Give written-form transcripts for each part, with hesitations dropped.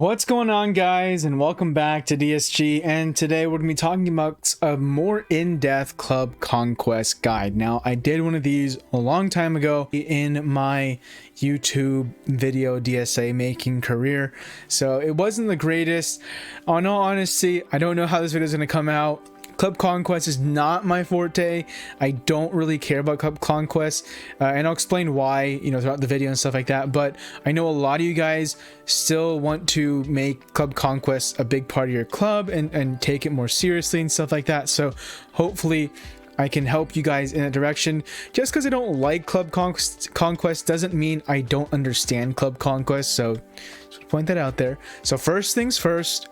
What's going on, guys, and welcome back to DSG. And today we're going to be talking about a more in-depth Club Conquest guide. Now, I did one of these a long time ago in my YouTube video DSA making career, so it wasn't the greatest. On all honesty, I don't know how this video is going to come out. Club Conquest is not my forte. I don't really care about Club Conquest, and I'll explain why, throughout the video and stuff like that. But I know a lot of you guys still want to make Club Conquest a big part of your club and take it more seriously and stuff like that. So hopefully I can help you guys in that direction. Just because I don't like Club Conquest doesn't mean I don't understand Club Conquest. So just point that out there. So first things first,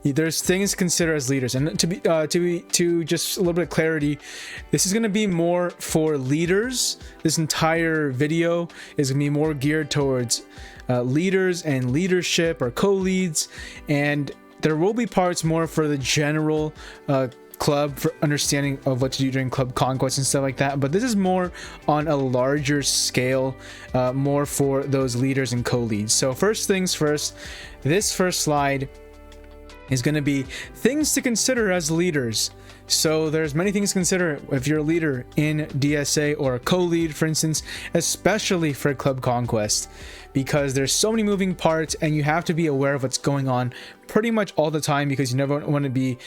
there's things to consider as leaders, and to just a little bit of clarity, this is going to be more for leaders. This entire video is going to be more geared towards leaders and leadership or co-leads, and there will be parts more for the general club for understanding of what to do during Club Conquest and stuff like that. But this is more on a larger scale, more for those leaders and co-leads. So first things first, this first slide is going to be things to consider as leaders. So there's many things to consider if you're a leader in DSA or a co-lead, for instance, especially for Club Conquest, because there's so many moving parts and you have to be aware of what's going on pretty much all the time, because you never want to be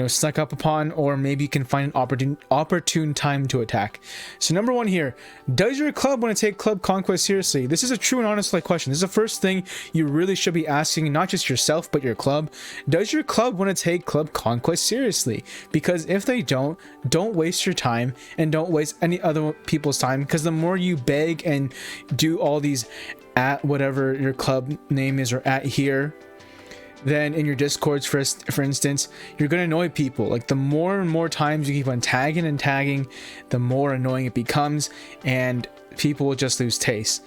snuck up upon, or maybe you can find an opportune time to attack. So number one here, does your club want to take Club Conquest seriously? This is a true and honest question. This is the first thing you really should be asking, not just yourself but your club. Does your club want to take Club Conquest seriously? Because if they don't waste your time, and don't waste any other people's time, because the more you beg and do all these at whatever your club name is, or at here, then in your discords, for instance, you're going to annoy people. Like, the more and more times you keep on tagging and tagging, the more annoying it becomes, and people will just lose taste.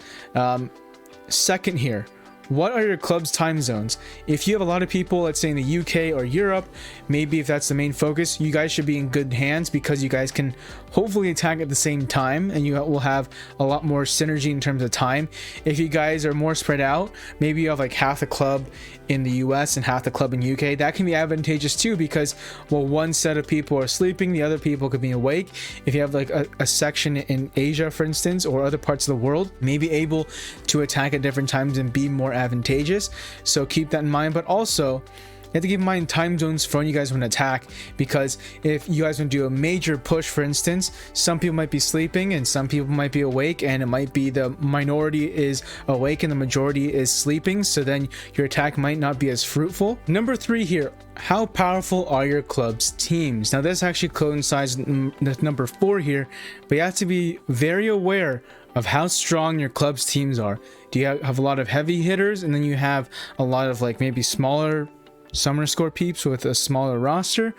Second here, what are your club's time zones? If you have a lot of people, let's say in the UK or Europe, maybe if that's the main focus, you guys should be in good hands, because you guys can hopefully attack at the same time, and you will have a lot more synergy in terms of time. If you guys are more spread out, maybe you have like half the club in the US and half the club in UK, that can be advantageous too, because one set of people are sleeping, the other people could be awake. If you have like a section in Asia, for instance, or other parts of the world, maybe able to attack at different times and be more advantageous. So keep that in mind. But also, you have to keep in mind time zones for when you guys want to attack, because if you guys want to do a major push, for instance, some people might be sleeping and some people might be awake, and it might be the minority is awake and the majority is sleeping, so then your attack might not be as fruitful. Number three here, how powerful are your club's teams? Now this actually coincides with number four here, but you have to be very aware of how strong your club's teams are. Do you have a lot of heavy hitters, and then you have a lot of like maybe smaller summer score peeps with a smaller roster?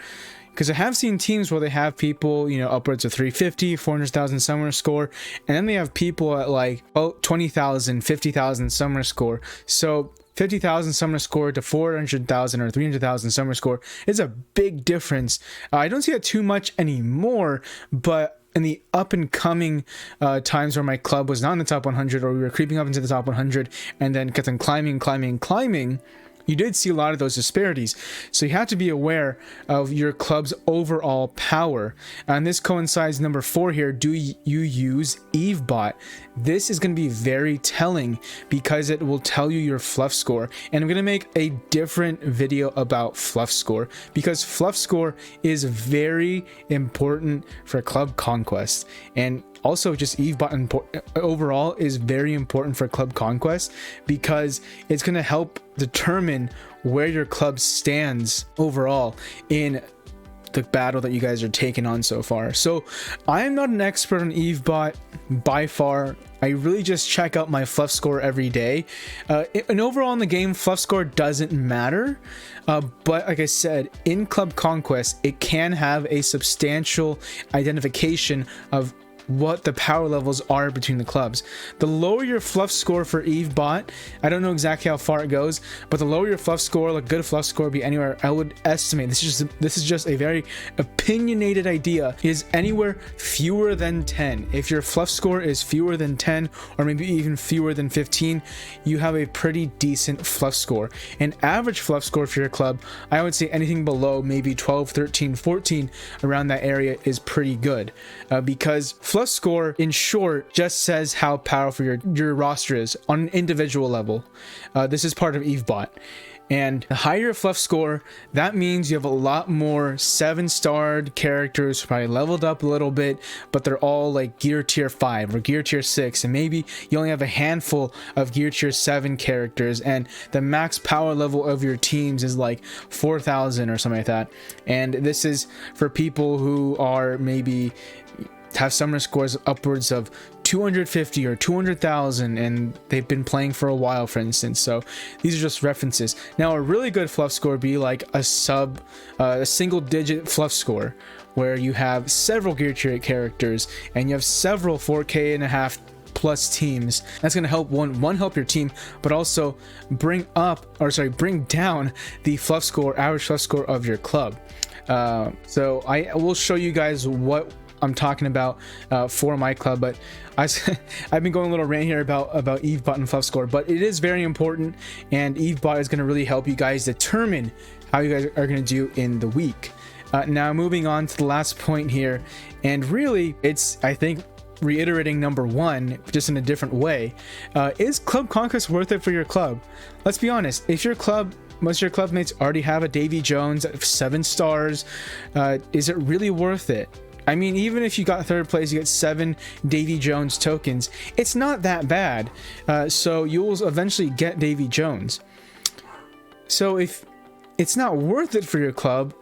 Because I have seen teams where they have people, upwards of 350, 400,000 summer score, and then they have people at like 20,000, 50,000 summer score. So 50,000 summer score to 400,000 or 300,000 summer score is a big difference. I don't see that too much anymore, but in the up and coming times where my club was not in the top 100, or we were creeping up into the top 100 and then kept on climbing, you did see a lot of those disparities. So you have to be aware of your club's overall power. And this coincides number four here. Do you use EveBot? This is going to be very telling, because it will tell you your Fluff Score. And I'm going to make a different video about Fluff Score, because Fluff Score is very important for Club Conquest. And also just EveBot overall is very important for Club Conquest, because it's going to help determine where your club stands overall in the battle that you guys are taking on so far. So I am not an expert on EveBot by far. I really just check out my Fluff Score every day. And overall in the game, Fluff Score doesn't matter. But like I said, in Club Conquest, it can have a substantial identification of what the power levels are between the clubs. The lower your fluff score for Eve bot, I don't know exactly how far it goes, but the lower your fluff score, like good fluff score, be anywhere, I would estimate, this is just a very opinionated idea, is anywhere fewer than 10. If your fluff score is fewer than 10, or maybe even fewer than 15, you have a pretty decent fluff score. An average fluff score for your club, I would say anything below maybe 12, 13, 14, around that area is pretty good, because fluff score in short just says how powerful your roster is on an individual level. This is part of EveBot. And the higher your fluff score, that means you have a lot more 7-starred characters, probably leveled up a little bit, but they're all like gear tier 5 or gear tier 6, and maybe you only have a handful of gear tier 7 characters, and the max power level of your teams is like 4,000 or something like that. And this is for people who are maybe have summoner scores upwards of 250 or 200,000, and they've been playing for a while, for instance. So these are just references. Now, a really good fluff score would be like a single digit fluff score, where you have several gear tier 8 characters and you have several 4K and a half plus teams. That's going to help one help your team, but also bring down the fluff score, average fluff score of your club. So I will show you guys what I'm talking about for my club, but I've been going a little rant here about EveBot and fluff score, but it is very important, and EveBot is going to really help you guys determine how you guys are going to do in the week. Now moving on to the last point here, and really it's, I think, reiterating number one just in a different way. Is Club Conquest worth it for your club? Let's be honest, if your club, most of your club mates already have a Davy Jones at 7 stars, is it really worth it? I mean, even if you got third place, you get 7 Davy Jones tokens. It's not that bad. So you'll eventually get Davy Jones. So if it's not worth it for your club,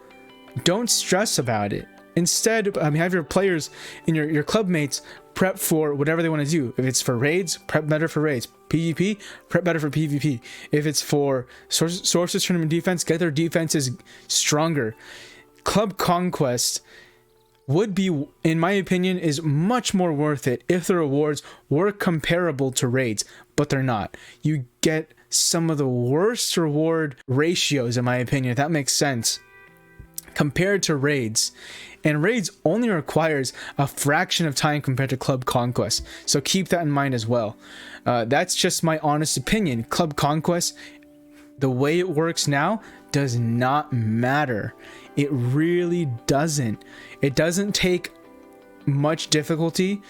don't stress about it. Instead, have your players and your club mates prep for whatever they want to do. If it's for raids, prep better for raids. PvP, prep better for PvP. If it's for sources tournament defense, get their defenses stronger. Club Conquest would be, in my opinion, is much more worth it if the rewards were comparable to raids, but they're not. You get some of the worst reward ratios, in my opinion, if that makes sense, compared to raids. And raids only requires a fraction of time compared to Club Conquest, so keep that in mind as well. That's just my honest opinion. Club Conquest, the way it works now, does not matter. It really doesn't. It doesn't take much difficulty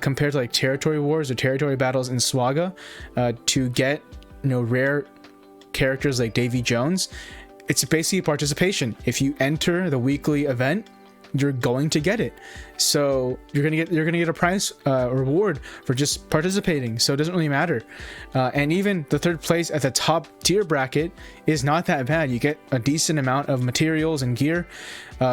compared to like territory wars or territory battles in Swaga to get, rare characters like Davy Jones. It's basically participation. If you enter the weekly event, you're going to get it. So you're gonna get a prize reward for just participating. So it doesn't really matter. And even the third place at the top tier bracket is not that bad. You get a decent amount of materials and gear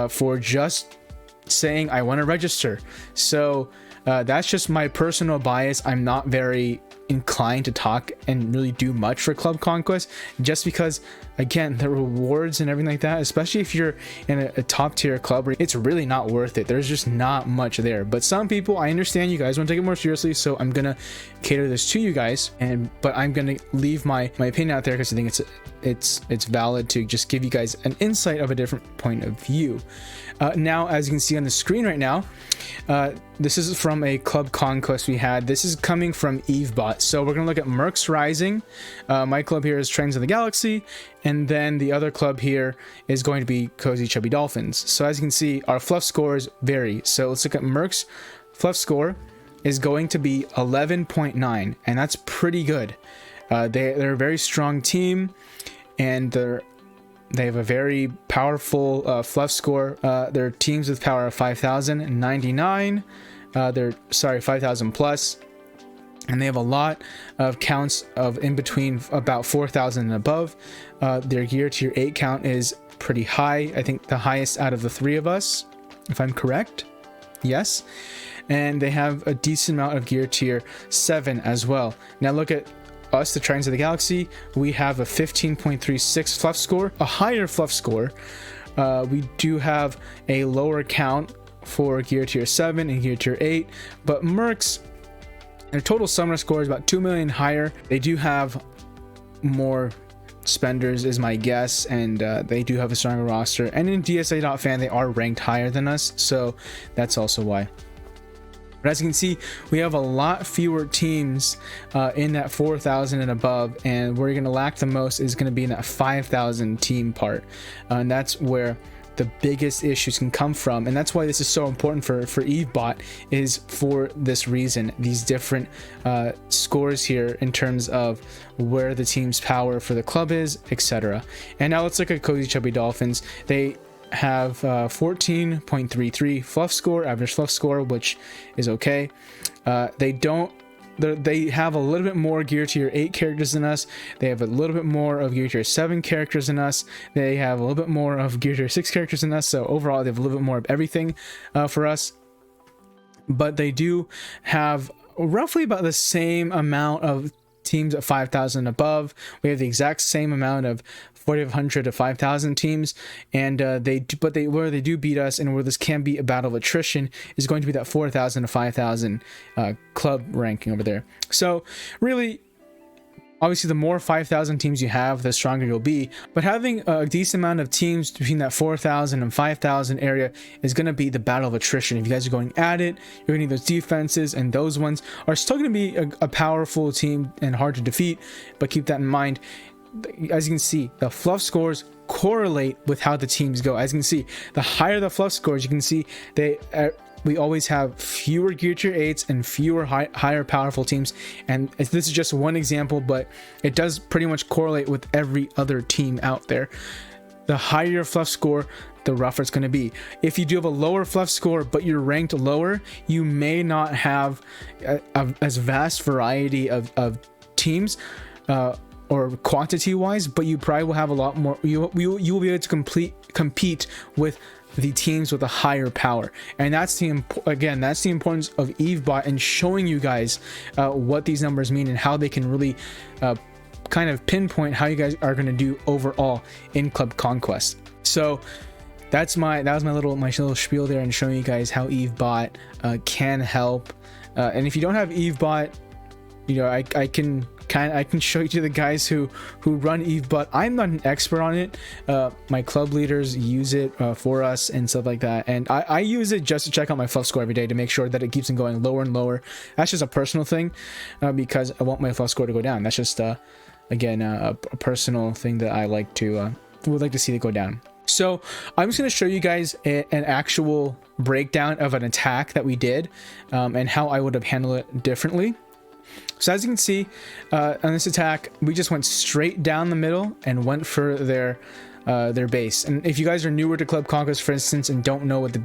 for just saying I want to register. So that's just my personal bias. I'm not very inclined to talk and really do much for Club Conquest, just because, again, the rewards and everything like that, especially if you're in a top tier club, it's really not worth it. There's just not much there. But some people, I understand you guys want to take it more seriously, so I'm gonna cater this to you guys, but I'm gonna leave my opinion out there because I think it's valid to just give you guys an insight of a different point of view. Now, as you can see on the screen right now, this is from a Club Conquest we had. This is coming from EveBot. So we're going to look at Mercs Rising. My club here is Trends of the Galaxy. And then the other club here is going to be Cozy Chubby Dolphins. So as you can see, our fluff scores vary. So let's look at Mercs. Fluff score is going to be 11.9. And that's pretty good. They're a very strong team. And they have a very powerful fluff score. Their teams with power of 5,099. 5,000 plus. And they have a lot of counts of in between about 4,000 and above. Their gear tier 8 count is pretty high. I think the highest out of the 3 of us, if I'm correct. Yes. And they have a decent amount of gear tier 7 as well. Now look at us, the Trends of the Galaxy. We have a 15.36 fluff score, a higher fluff score. We do have a lower count for gear tier 7 and gear tier 8, but Mercs, their total summoner score is about 2 million higher. They do have more spenders is my guess, and they do have a stronger roster, and in DSA.fan they are ranked higher than us, so that's also why. But as you can see, we have a lot fewer teams in that 4,000 and above, and where you're going to lack the most is going to be in that 5,000 team part, and that's where the biggest issues can come from. And that's why this is so important for EveBot, is for this reason, these different scores here in terms of where the team's power for the club is, etc. And now let's look at Cozy Chubby Dolphins. They have 14.33 fluff score, average fluff score, which is okay. They have a little bit more gear tier 8 characters than us. They have a little bit more of gear tier 7 characters than us. They have a little bit more of gear tier 6 characters than us. So overall, they have a little bit more of everything for us. But they do have roughly about the same amount of teams at 5,000 above. We have the exact same amount of 4,500 to 5,000 teams, and where they do beat us, and where this can be a battle of attrition, is going to be that 4,000 to 5,000 club ranking over there. So really, obviously, the more 5,000 teams you have, the stronger you'll be. But having a decent amount of teams between that 4,000 and 5,000 area is going to be the battle of attrition. If you guys are going at it, you're going to need those defenses, and those ones are still going to be a powerful team and hard to defeat. But keep that in mind. As you can see, the fluff scores correlate with how the teams go. As you can see, the higher the fluff scores, you can see we always have fewer gear tier 8s and fewer higher powerful teams. And this is just one example, but it does pretty much correlate with every other team out there. The higher your fluff score, the rougher it's going to be. If you do have a lower fluff score but you're ranked lower, you may not have as vast variety of teams or quantity wise, but you probably will have a lot more. You will be able to compete with the teams with a higher power. And that's the importance of EveBot, and showing you guys what these numbers mean and how they can really kind of pinpoint how you guys are going to do overall in Club Conquest. So that was my little spiel there, and showing you guys how EveBot can help. And if you don't have EveBot, you know, I can show you to the guys who run EveBot. I'm not an expert on it. My club leaders use it for us and stuff like that, and I use it just to check out my fluff score every day to make sure that it keeps on going lower and lower. That's just a personal thing, because I want my fluff score to go down. That's just again a personal thing that I would like to see it go down. So I'm just going to show you guys an actual breakdown of an attack that we did, and how I would have handled it differently. So as you can see, on this attack, we just went straight down the middle and went for their base. And if you guys are newer to Club Conquest, for instance, and don't know what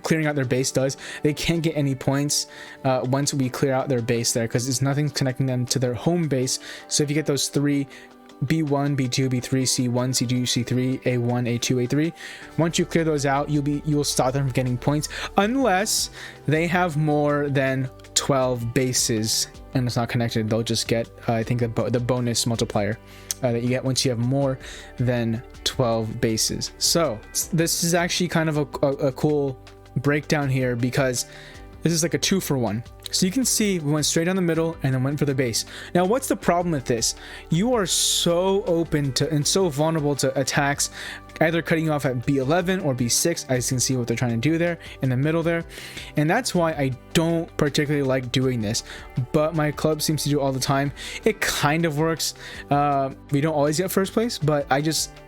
clearing out their base does, they can't get any points once we clear out their base there, because it's nothing connecting them to their home base. So if you get those three, B1, B2, B3, C1, C2, C3, A1, A2, A3. Once you clear those out, you'll stop them from getting points, unless they have more than 12 bases and it's not connected. They'll just get I think the bonus multiplier that you get once you have more than 12 bases. So this is actually kind of a cool breakdown here, because this is like a 2-for-1. So you can see we went straight down the middle and then went for the base. Now, what's the problem with this? You are so open to and so vulnerable to attacks, either cutting you off at B11 or B6, as you can see what they're trying to do there in the middle there. And that's why I don't particularly like doing this, but my club seems to do it all the time. It kind of works. We don't always get first place, but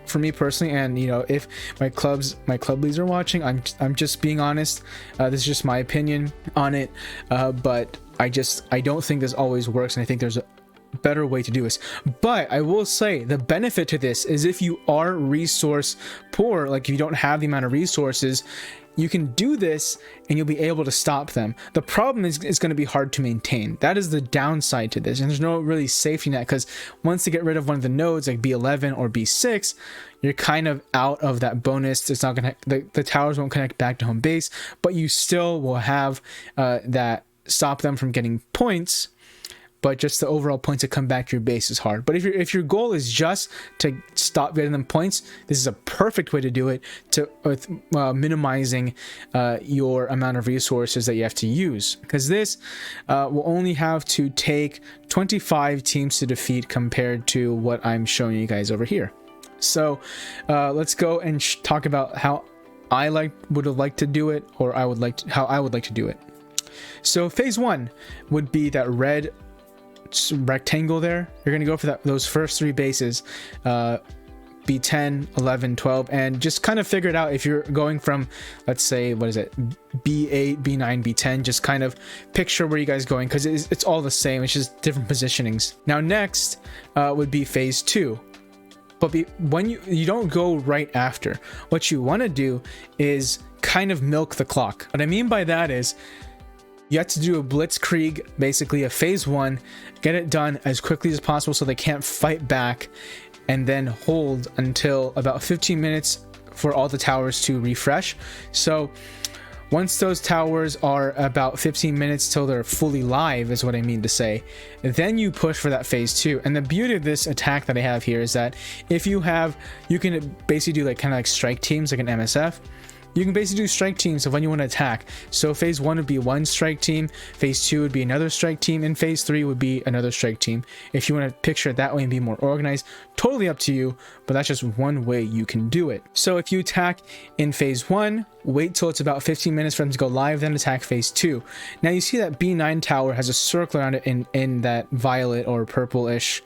for me personally, and you know, if my club leads are watching, I'm just being honest. This is just my opinion on it, but I don't think this always works, and I think there's a better way to do this. But I will say the benefit to this is if you are resource poor, like if you don't have the amount of resources, you can do this and you'll be able to stop them. The problem is it's going to be hard to maintain. That is the downside to this, and there's no really safety net, because once they get rid of one of the nodes like B11 or B6, you're kind of out of that bonus. It's not gonna the towers won't connect back to home base, but you still will have that stop them from getting points. but just the overall points that come back to your base is hard. But if your goal is just to stop getting them points, this is a perfect way to do it, with minimizing your amount of resources that you have to use, because this will only have to take 25 teams to defeat compared to what I'm showing you guys over here. So let's go and talk about how I would have liked to do it, or how I would like to do it. So phase 1 would be that red rectangle there. You're going to go for those first 3 bases, B10, 11, 12, and just kind of figure it out. If you're going from, let's say, what is it, B8, B9, B10, just kind of picture where you guys going, because it's all the same, it's just different positionings. Now next would be phase 2. But when you don't go right after. What you want to do is kind of milk the clock. What I mean by that is you have to do a blitzkrieg, basically a phase 1, get it done as quickly as possible so they can't fight back, and then hold until about 15 minutes for all the towers to refresh. So once those towers are about 15 minutes till they're fully live, is what I mean to say, then you push for that phase 2. And the beauty of this attack that I have here is that if you can basically do like kind of like strike teams, like an MSF. You can basically do strike teams of when you want to attack. So phase 1 would be one strike team, phase 2 would be another strike team, and phase 3 would be another strike team. If you want to picture it that way and be more organized, totally up to you, but that's just one way you can do it. So if you attack in phase 1, wait till it's about 15 minutes for them to go live, then attack phase 2. Now you see that B9 tower has a circle around it in that violet or purplish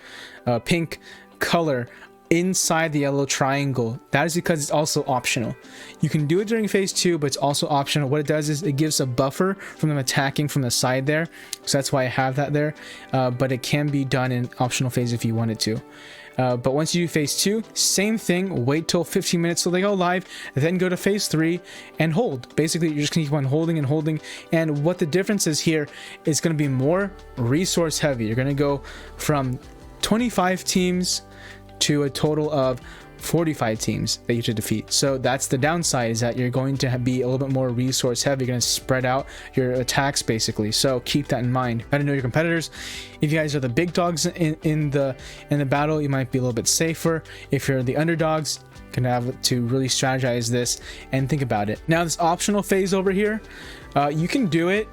pink color inside the yellow triangle. That is because it's also optional. You can do it during phase 2, but it's also optional. What it does is it gives a buffer from them attacking from the side there, so that's why I have that there, but it can be done in optional phase if you wanted to. But once you do phase 2, same thing, wait till 15 minutes till they go live, then go to phase 3 and hold. Basically, you're just gonna keep on holding and holding, and what the difference is here is gonna be more resource heavy. You're gonna go from 25 teams to a total of 45 teams that you have to defeat. So that's the downside, is that you're going to be a little bit more resource heavy. You're going to spread out your attacks basically, so keep that in mind. Got to know your competitors. If you guys are the big dogs in the battle, you might be a little bit safer. If you're the underdogs, you're gonna have to really strategize this and think about it. Now this optional phase over here, you can do it,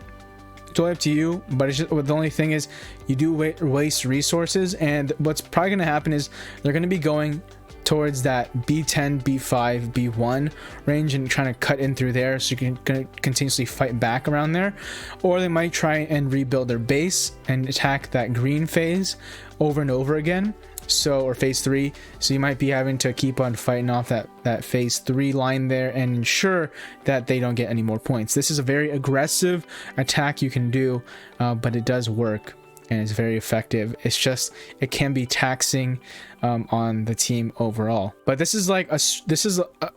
it's totally up to you, but it's just, the only thing is you do waste resources, and what's probably going to happen is they're going to be going towards that B10, B5, B1 range and trying to cut in through there, so you can continuously fight back around there. Or they might try and rebuild their base and attack that green phase over and over again, or phase 3. So you might be having to keep on fighting off that phase 3 line there and ensure that they don't get any more points. This is a very aggressive attack you can do, but it does work and it's very effective. It's just, it can be taxing on the team overall. But this is like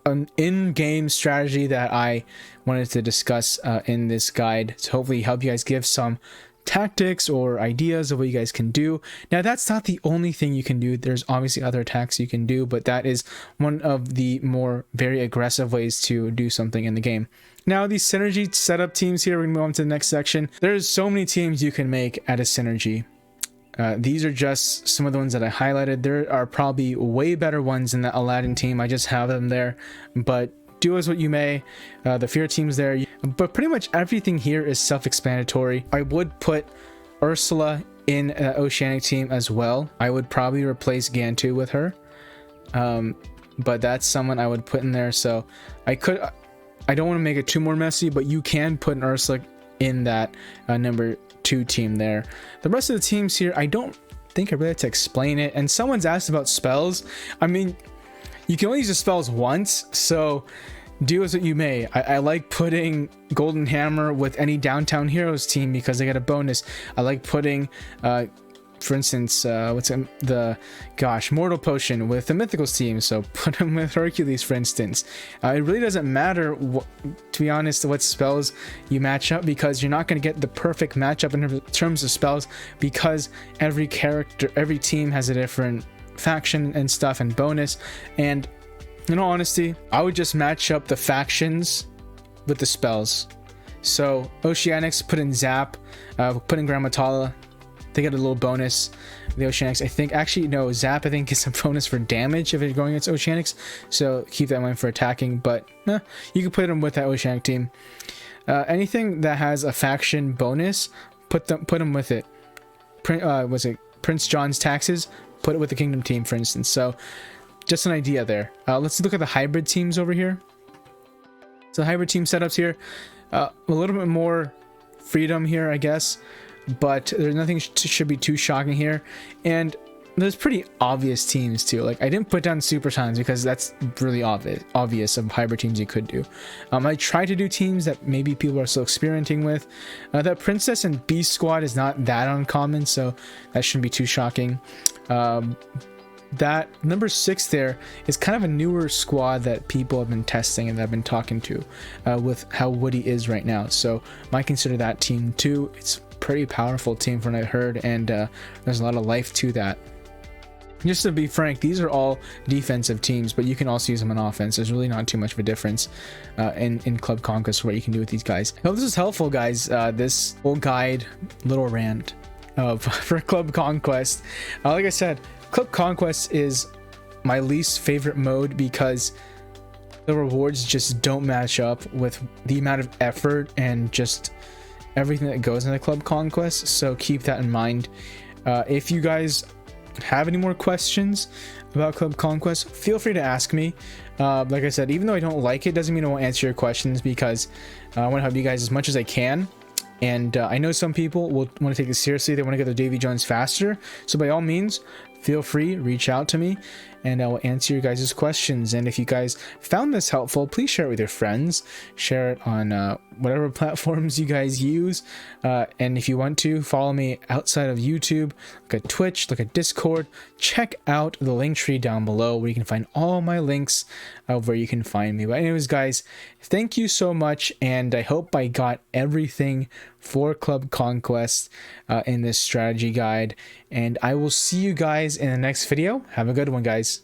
an in-game strategy that I wanted to discuss in this guide to hopefully help you guys give some tactics or ideas of what you guys can do. Now that's not the only thing you can do. There's obviously other attacks you can do, but that is one of the more very aggressive ways to do something in the game. Now these synergy setup teams here, we're gonna move on to the next section. There's so many teams you can make at a synergy. These are just some of the ones that I highlighted. There are probably way better ones in that Aladdin team. I just have them there, but do as what you may. The fear team's there, but pretty much everything here is self-explanatory. I would put Ursula in an Oceanic team as well. I would probably replace Gantu with her, but that's someone I would put in there. So I don't want to make it too more messy, but you can put an Ursula in that number 2 team there. The rest of the teams here, I don't think I really have to explain it. And someone's asked about spells. I mean, you can only use the spells once, so do as what you may. I like putting Golden Hammer with any Downtown Heroes team because they get a bonus. I like putting for instance, Mortal Potion with the Mythicals team, so put him with Hercules, for instance. It really doesn't matter, to be honest, what spells you match up, because you're not going to get the perfect matchup in terms of spells, because every team has a different faction and stuff and bonus. And in all honesty, I would just match up the factions with the spells. So Oceanics, put in Zap, put in Grammatala, They get a little bonus. The Oceanics, I think, actually, no, Zap, I think, gets a bonus for damage if it's going against Oceanics. So keep that in mind for attacking, but you can put them with that Oceanic team. Anything that has a faction bonus, put them with it. Was it Prince John's taxes? Put it with the Kingdom team, for instance. So just an idea there. Let's look at the hybrid teams over here. So the hybrid team setups here, a little bit more freedom here, I guess, but there's nothing should be too shocking here. And there's pretty obvious teams too. Like, I didn't put down super times because that's really obvious of hybrid teams you could do. I tried to do teams that maybe people are still experimenting with. That Princess and Beast squad is not that uncommon, so that shouldn't be too shocking. That number 6 there is kind of a newer squad that people have been testing and that I've been talking to with how Woody is right now. So might consider that team too. It's a pretty powerful team from what I heard, and there's a lot of life to that. Just to be frank, these are all defensive teams, but you can also use them on offense. There's really not too much of a difference in Club Conquest what you can do with these guys. I hope this is helpful, guys. This whole guide, little rant for Club Conquest. Like I said, Club Conquest is my least favorite mode because the rewards just don't match up with the amount of effort and just everything that goes into Club Conquest. So keep that in mind. If you guys have any more questions about Club Conquest, feel free to ask me. Like I said, even though I don't like it, doesn't mean I won't answer your questions, because I want to help you guys as much as I can. And I know some people will want to take this seriously. They want to get their Davy Jones faster. So by all means, feel free, reach out to me, and I will answer your guys' questions. And if you guys found this helpful, please share it with your friends. Share it on whatever platforms you guys use. And if you want to, follow me outside of YouTube. Look at Twitch, look at Discord. Check out the link tree down below where you can find all my links of where you can find me. But anyways, guys, thank you so much. And I hope I got everything for Club Conquest in this strategy guide. And I will see you guys in the next video. Have a good one, guys.